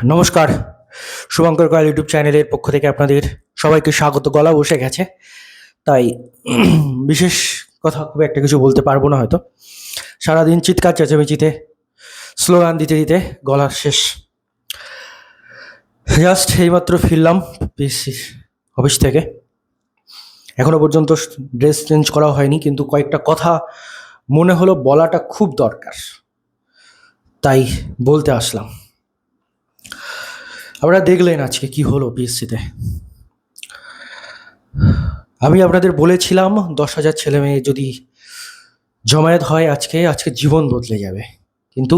নমস্কার, শুভঙ্কর কয়াল ইউটিউব চ্যানেলের পক্ষ থেকে আপনাদের সবাইকে স্বাগত। গলা বসে গেছে, তাই বিশেষ কথা খুব একটা কিছু বলতে পারবো না হয়তো। সারাদিন চিৎকার চেঁচামেচিতে, স্লোগান দিতে দিতে গলা শেষ। জাস্ট এইমাত্র ফিরলাম পিএসসি অফিস থেকে। এখনো পর্যন্ত ড্রেস চেঞ্জ করা হয়নি, কিন্তু কয়েকটা কথা মনে হলো বলাটা খুব দরকার, তাই বলতে আসলাম। আপনারা দেখলেন আজকে কি হলো পিএসসিতে। আমি আপনাদের বলেছিলাম 10,000 ছেলে মেয়ে যদি জমায়েত হয় আজকে জীবন বদলে যাবে, কিন্তু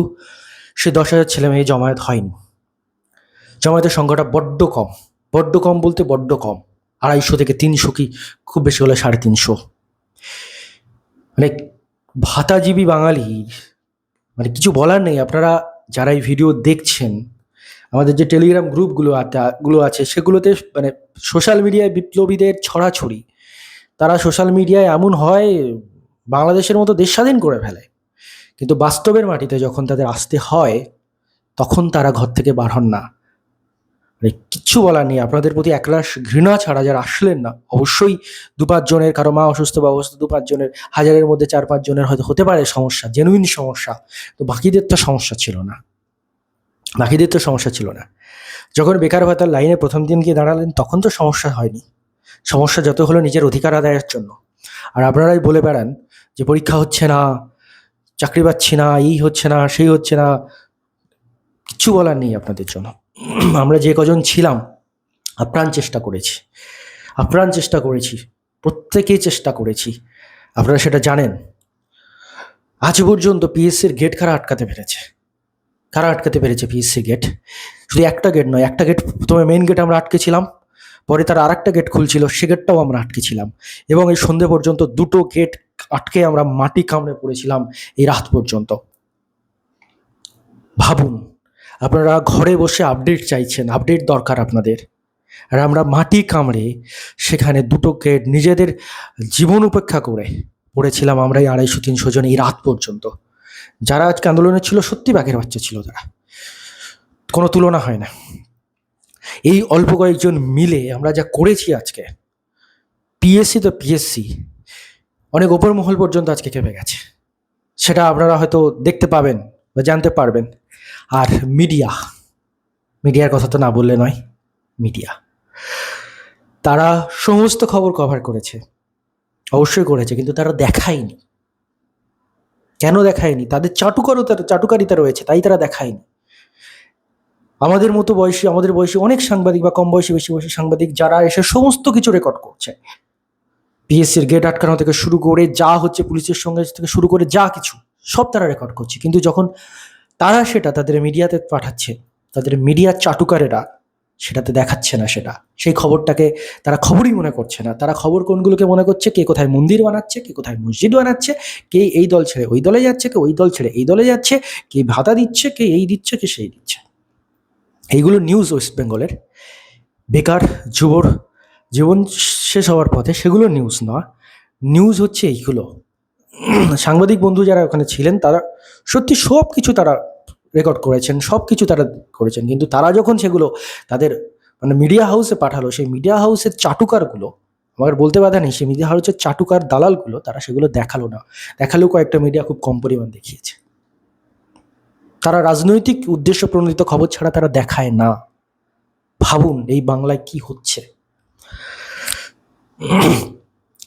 সে 10,000 ছেলে মেয়ে জমায়েত হয়নি। জমায়েতের সংখ্যাটা বড্ড কম বলতে বড্ড কম। 250 থেকে 300, কি খুব বেশি হলে 350। মানে ভাতাজীবী বাঙালি, মানে কিছু বলার নেই। আপনারা যারা এই ভিডিও দেখছেন, আমাদের যে টেলিগ্রাম গ্রুপগুলো আছে সেগুলোতে মানে সোশ্যাল মিডিয়ায় বিপ্লবীদের ছড়াছড়ি। তারা সোশ্যাল মিডিয়ায় এমন হয় বাংলাদেশের মতো দেশ স্বাধীন করে ফেলে, কিন্তু বাস্তবের মাটিতে যখন তাদের আসতে হয় তখন তারা ঘর থেকে বার হন না। মানে কিচ্ছু বলার নেই। আপনাদের প্রতি একরাশ ঘৃণা ছাড়া যারা আসলেন না, অবশ্যই 2-5 জনের, কারো মা অসুস্থ বা অবস্থা 2-5 জনের, 1000-এর মধ্যে 4-5 জনের হয়তো হতে পারে সমস্যা, জেনুইন সমস্যা, তো বাকিদের তো সমস্যা ছিল না। যখন বেকার ভাতার লাইনে প্রথম দিন গিয়ে দাঁড়ালেন তখন তো সমস্যা হয়নি। সমস্যা যত হলো নিজের অধিকার আদায়ের জন্য। আর আপনারাই বলে বেড়ান যে পরীক্ষা হচ্ছে না, চাকরি পাচ্ছি না, এই হচ্ছে না, সেই হচ্ছে না। কিচ্ছু বলার নেই আপনাদের জন্য। আমরা যে কজন ছিলাম আপ্রাণ চেষ্টা করেছি, প্রত্যেকেই চেষ্টা করেছি। আপনারা সেটা জানেন। আজ পর্যন্ত পিএসসির গেট কারা আটকাতে পেরেছে পিএসসি গেট? শুধু একটা গেট নয়, একটা গেট, প্রথমে মেইন গেট আমরা আটকেছিলাম, পরে তার আরেকটা গেট খুলছিল, সে গেটটাও আমরা আটকেছিলাম, এবং এই সন্ধে পর্যন্ত 2টো গেট আটকে আমরা মাটি কামড়ে পড়েছিলাম এই রাত পর্যন্ত। ভাবুন, আপনারা ঘরে বসে আপডেট চাইছেন, আপডেট দরকার আপনাদের, আর আমরা মাটি কামড়ে সেখানে 2টো গেট নিজেদের জীবন উপেক্ষা করে পড়েছিলাম আমরা এই 250-300 জন এই রাত পর্যন্ত। যারা আজকে আন্দোলনে ছিল সত্যি বাঘের বাচ্চা ছিল, তারা কোনো তুলনা হয় না। এই অল্প কয়েকজন মিলে আমরা যা করেছি আজকে, পিএসসি অনেক ওপর মহল পর্যন্ত আজকে কেঁপে গেছে। সেটা আপনারা হয়তো দেখতে পাবেন বা জানতে পারবেন। আর মিডিয়ার কথা তো না বললে নয়। মিডিয়া, তারা সমস্ত খবর কভার করেছে, অবশ্যই করেছে, কিন্তু তারা দেখায়নি। কেন দেখায়নি? তাদের চাটুকারিতা রয়েছে, তাই তারা দেখায়নি। আমাদের বয়সী অনেক সাংবাদিক বা কম বয়সী বেশি বয়সী সাংবাদিক যারা এসে সমস্ত কিছু রেকর্ড করছে, পিএসসির গেট আটকানো থেকে শুরু করে যা হচ্ছে, পুলিশের সঙ্গে থেকে শুরু করে যা কিছু, সব তারা রেকর্ড করছে। কিন্তু যখন তারা সেটা তাদের মিডিয়াতে পাঠাচ্ছে, তাদের মিডিয়ার চাটুকারেরা সেটাতে দেখাচ্ছে না। সেই খবরটাকে তারা খবরই মনে করছে না। তারা খবর কোনগুলোকে মনে করছে? কে কোথায় মন্দির বানাচ্ছে, কে কোথায় মসজিদ বানাচ্ছে, কে এই দল ছেড়ে ওই দলে যাচ্ছে, কে ওই দল ছেড়ে এই দলে যাচ্ছে, কে ভাতা দিচ্ছে, কে এই দিচ্ছে, কে সেই দিচ্ছে। এইগুলো নিউজ ওয়েস্ট বেঙ্গলের। বেকার যুবর জীবন শেষ হওয়ার পথে, সেগুলো নিউজ নয়। নিউজ হচ্ছে এইগুলো। সাংবাদিক বন্ধু যারা ওখানে ছিলেন তারা সত্যি সব কিছু তারা রেকর্ড করেছেন, সব কিছু তারা করেছেন, কিন্তু তারা যখন সেগুলো তাদের মানে মিডিয়া হাউসে পাঠালো, সেই মিডিয়া হাউসের চাটুকারগুলো, আমার বলতে বাধা নেই, সেই মিডিয়া হাউসের চাটুকার দালালগুলো তারা সেগুলো দেখালো না। দেখালেও কয়েকটা মিডিয়া খুব কম পরিমাণ দেখিয়েছে। তারা রাজনৈতিক উদ্দেশ্য প্রণোদিত খবর ছাড়া তারা দেখায় না। ভাবুন এই বাংলায় কি হচ্ছে।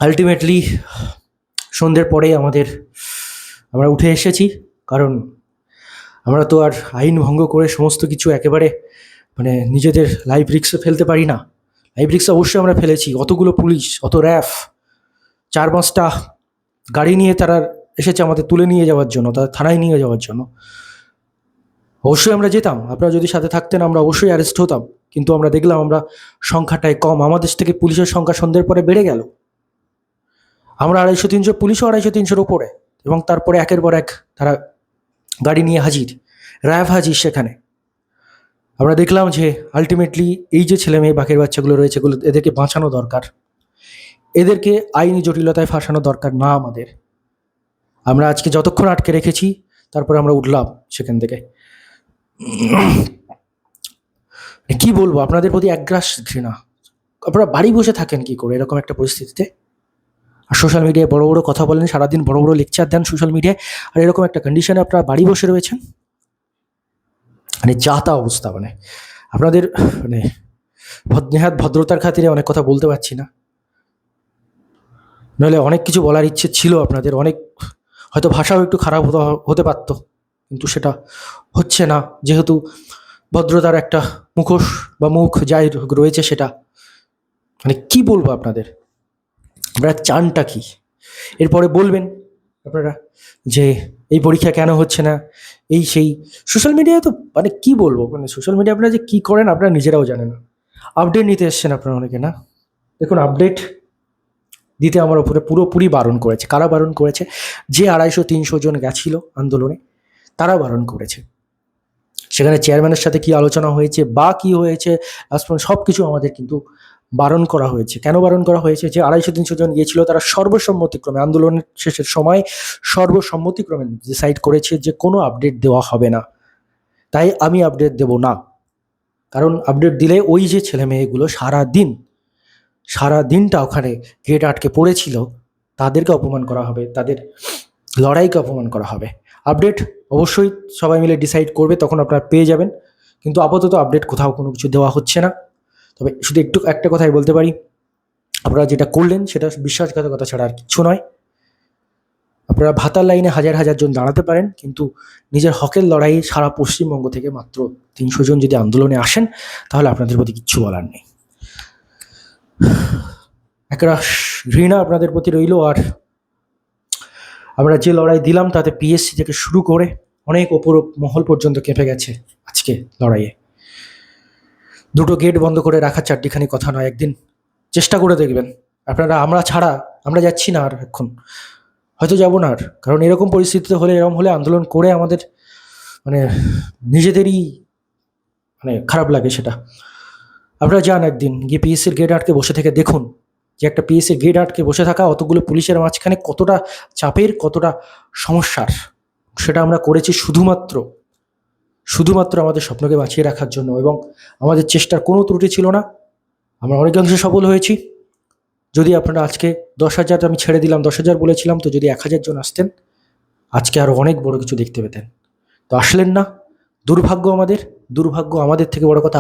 আলটিমেটলি সন্ধ্যের পরে আমরা উঠে এসেছি, কারণ আমরা তো আর আইন ভঙ্গ করে সমস্ত কিছু একেবারে মানে নিজেদের লাইফ রিস্কে ফেলতে পারি না। লাইফ রিস্ক অবশ্যই আমরা ফেলেছি। অতগুলো পুলিশ, অত র্যাফ, 4-5টা গাড়ি নিয়ে তারা এসেছে আমাদের তুলে নিয়ে যাওয়ার জন্য, তাদের থানায় নিয়ে যাওয়ার জন্য। অবশ্যই আমরা যেতাম, আপনারা যদি সাথে থাকতেন আমরা অবশ্যই অ্যারেস্ট হতাম, কিন্তু আমরা দেখলাম আমরা সংখ্যাটাই কম। আমাদের থেকে পুলিশের সংখ্যা সন্ধ্যের পরে বেড়ে গেল। আমরা 250-300, পুলিশও 250-300-র উপরে, এবং তারপরে একের পর এক তারা গাড়ি নিয়ে হাজির, র্যাব হাজির সেখানে। আমরা দেখলাম যে আলটিমেটলি এই যে ছেলে মেয়ে বাঘের বাচ্চাগুলো রয়েছে, এদেরকে বাঁচানো দরকার, এদেরকে আইনি জটিলতায় ফাঁসানো দরকার না আমাদের। আমরা আজকে যতক্ষণ আটকে রেখেছি, তারপরে আমরা উঠলাম সেখান থেকে। কি বলবো, আপনাদের প্রতি একগ্রাস ঘৃণা। আপনারা বাড়ি বসে থাকেন কি করে এরকম একটা পরিস্থিতিতে? আর সোশ্যাল মিডিয়ায় বড় বড় কথা বলেন, সারাদিন বড় বড় লেকচার দেন সোশ্যাল মিডিয়ায়, আর এরকম একটা কন্ডিশনে আপনারা বাড়ি বসে রয়েছেন। মানে যা তা অবস্থা, মানে আপনাদের মানে নেহাত ভদ্রতার খাতিরে অনেক কথা বলতে পারছি না, নইলে অনেক কিছু বলার ইচ্ছে ছিল আপনাদের, অনেক হয়তো ভাষাও একটু খারাপ হতে পারতো, কিন্তু সেটা হচ্ছে না, যেহেতু ভদ্রতার একটা মুখোশ বা মুখ যাই রয়েছে সেটা। মানে কি বলবো আপনাদের, আপনারা চানটা কি? এরপরে বলবেন আপনারা যে এই পরীক্ষা কেন হচ্ছে না, এই সেই। সোশ্যাল মিডিয়ায় তো মানে কি বলবো, মানে সোশ্যাল মিডিয়া আপনারা যে কি করেন আপনারা নিজেরাও জানেন না। আপডেট নিতে এসছেন আপনারা অনেকে, না? দেখুন, আপডেট দিতে আমার উপরে পুরোপুরি বারণ করেছে। কারা বারণ করেছে? যে 250-300 জন গেছিল আন্দোলনে, তারা বারণ করেছে। সেখানে চেয়ারম্যানের সাথে কি আলোচনা হয়েছে বা কি হয়েছে সব কিছু আমাদের কিন্তু বারণ করা হয়েছে। কেন বারণ করা হয়েছে? যে 250-300 জন গিয়েছিল, তারা সর্বসম্মতিক্রমে আন্দোলনের শেষের সময় সর্বসম্মতিক্রমে ডিসাইড করেছে যে কোনো আপডেট দেওয়া হবে না। তাই আমি আপডেট দেব না, কারণ আপডেট দিলে ওই যে ছেলে মেয়েগুলো সারা দিনটা ওখানে গেট আটকে পড়েছিল, তাদেরকে অপমান করা হবে, তাদের লড়াইকে অপমান করা হবে। আপডেট অবশ্যই সবাই মিলে ডিসাইড করবে, তখন আপনারা পেয়ে যাবেন। কিন্তু আপাতত আপডেট কোথাও কোনো কিছু দেওয়া হচ্ছে না। তবে শুধু একটা কথাই বলতে পারি, আপনারা যেটা করলেন সেটা বিশ্বাসঘাতকতা ছাড়া আর কিচ্ছু নয়। আপনারা ভাতার লাইনে হাজার হাজার জন দাঁড়াতে পারেন, কিন্তু নিজের হকের লড়াই সারা পশ্চিমবঙ্গ থেকে মাত্র 300 জন যদি আন্দোলনে আসেন, তাহলে আপনাদের প্রতি কিচ্ছু বলার নেই। একটা ঘৃণা আপনাদের প্রতি রইল। আর আমরা যে লড়াই দিলাম তাতে পিএসসি থেকে শুরু করে অনেক ওপর মহল পর্যন্ত কেঁপে গেছে আজকে লড়াইয়ে। দুটো গেট বন্ধ করে রাখার চারটিখানি কথা নয়, একদিন চেষ্টা করে দেখবেন আপনারা। আমরা যাচ্ছি না আর, এখন হয়তো যাবো না আর, কারণ এরকম পরিস্থিতিতে এরকম হলে আন্দোলন করে আমাদের মানে নিজেদেরই মানে খারাপ লাগে সেটা। আপনারা যান একদিন গিয়ে পিএসসির গেট আটকে বসে থেকে দেখুন যে একটা পিএসসির গেট আটকে বসে থাকা অতগুলো পুলিশের মাঝখানে কতটা চাপের, কতটা সমস্যার। সেটা আমরা করেছি শুধুমাত্র আমাদের স্বপ্নকে বাঁচিয়ে রাখার জন্য, এবং আমাদের চেষ্টার কোনো ত্রুটি ছিল না। আমরা অনেকাংশে সফল হয়েছি। যদি আপনারা আজকে 10,000, আমি ছেড়ে দিলাম 10,000 বলেছিলাম, তো যদি 1,000 জন আসতেন আজকে আরও অনেক বড় কিছু দেখতে পেতেন। তো আসলেন না, দুর্ভাগ্য আমাদের থেকে বড় কথা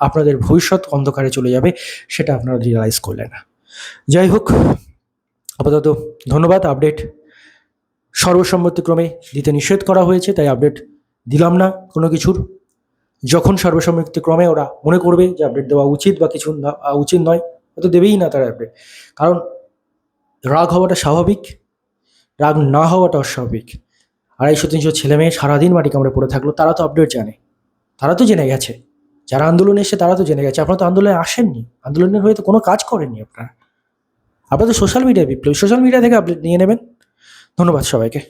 আপনাদের ভবিষ্যৎ অন্ধকারে চলে যাবে, সেটা আপনারা রিয়েলাইজ করলেন না। যাই হোক, আপাতত ধন্যবাদ। আপডেট সর্বসম্মতিক্রমে দিতে নিষেধ করা হয়েছে, তাই আপডেট দিলাম না কোনো কিছুর। যখন সর্বসম্মতিক্রমে ওরা মনে করবে যে আপডেট দেওয়া উচিত বা কিছু না উচিত নয়, হয়তো দেবেই না তারা আপডেট। কারণ রাগ হওয়াটা স্বাভাবিক, রাগ না হওয়াটা অস্বাভাবিক। 250-300 ছেলে মেয়ে সারাদিন মাটি কামড়ে পড়ে থাকলো, তারা তো আপডেট জানে, তারা তো জেনে গেছে। যারা আন্দোলনে এসে তারা তো জেনে গেছে। আপনারা তো আন্দোলনে আসেননি, আন্দোলনের হয়ে তো কোনো কাজ করেননি আপনারা তো সোশ্যাল মিডিয়া বিপ্লবী, সোশ্যাল মিডিয়া থেকে আপডেট নিয়ে নেবেন। ধন্যবাদ সবাইকে।